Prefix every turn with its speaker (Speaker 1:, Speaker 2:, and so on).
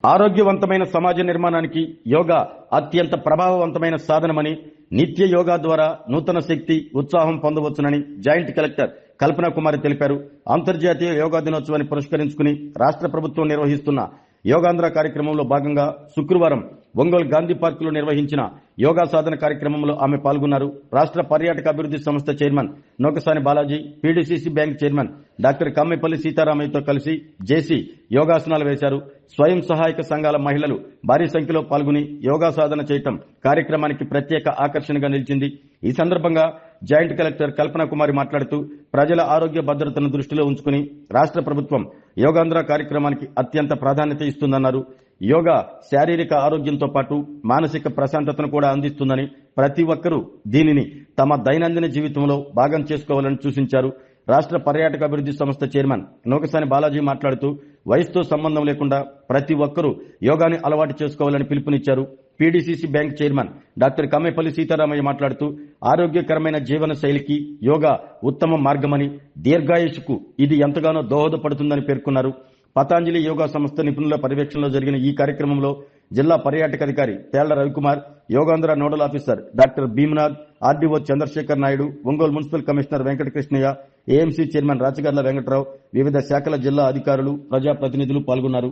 Speaker 1: ఆరోగ్యవంతమైన సమాజ నిర్మాణానికి యోగా అత్యంత ప్రభావవంతమైన సాధనమని, నిత్య యోగా ద్వారా నూతన శక్తి, ఉత్సాహం పొందవచ్చునని జాయింట్ కలెక్టర్ కల్పనా కుమారి తెలిపారు. అంతర్జాతీయ యోగా దినోత్సవాన్ని పురస్కరించుకుని రాష్ట్ర ప్రభుత్వం నిర్వహిస్తున్న యోగాంధ్ర కార్యక్రమంలో భాగంగా శుక్రవారం ఒంగోలు గాంధీ పార్కులో నిర్వహించిన యోగా సాధన కార్యక్రమంలో ఆమె పాల్గొన్నారు. రాష్ట్ర పర్యాటక అభివృద్ధి సంస్థ chairman Nokasani Balaji, PDCC bank chairman doctor Kammepalli సీతారామయ్యతో కలిసి జేసీ యోగాసనాలు వేశారు. స్వయం సహాయక సంఘాల మహిళలు భారీ సంఖ్యలో పాల్గొని యోగా సాధన చేయటం కార్యక్రమానికి ప్రత్యేక ఆకర్షణగా నిలిచింది. ఈ సందర్భంగా జాయింట్ కలెక్టర్ కల్పనా కుమారి మాట్లాడుతూ ప్రజల ఆరోగ్య భద్రతను దృష్టిలో ఉంచుకుని రాష్ట్ర ప్రభుత్వం యోగాంధ్ర కార్యక్రమానికి అత్యంత ప్రాధాన్యత ఇస్తుందన్నారు. యోగా శారీరక ఆరోగ్యంతో పాటు మానసిక ప్రశాంతతను కూడా అందిస్తుందని, ప్రతి ఒక్కరూ దీనిని తమ దైనందిన జీవితంలో భాగం చేసుకోవాలని సూచించారు. రాష్ట్ర పర్యాటక అభివృద్ధి సంస్థ చైర్మన్ నోకసాని బాలాజీ మాట్లాడుతూ వయసుతో సంబంధం లేకుండా ప్రతి ఒక్కరూ యోగాని అలవాటు చేసుకోవాలని పిలుపునిచ్చారు. PDCC bank chairman doctor Kammepalli Sitaramayya మాట్లాడుతూ ఆరోగ్యకరమైన జీవన శైలికి యోగా ఉత్తమ మార్గమని, దీర్ఘాయుషుకు ఇది ఎంతగానో దోహదపడుతుందని పేర్కొన్నారు. పతాంజలి యోగా సంస్థ నిపుణుల పర్యవేక్షణలో జరిగిన ఈ కార్యక్రమంలో జిల్లా పర్యాటక అధికారి Thella Ravikumar, Yogandhra nodal officer doctor Bhimanath, RDO Chandrasekhar Naidu, Ongole municipal commissioner Venkatakrishnaiah, AMC chairman Rachagarla Venkatrao, వివిధ శాఖల జిల్లా అధికారులు, ప్రజాప్రతినిధులు పాల్గొన్నారు.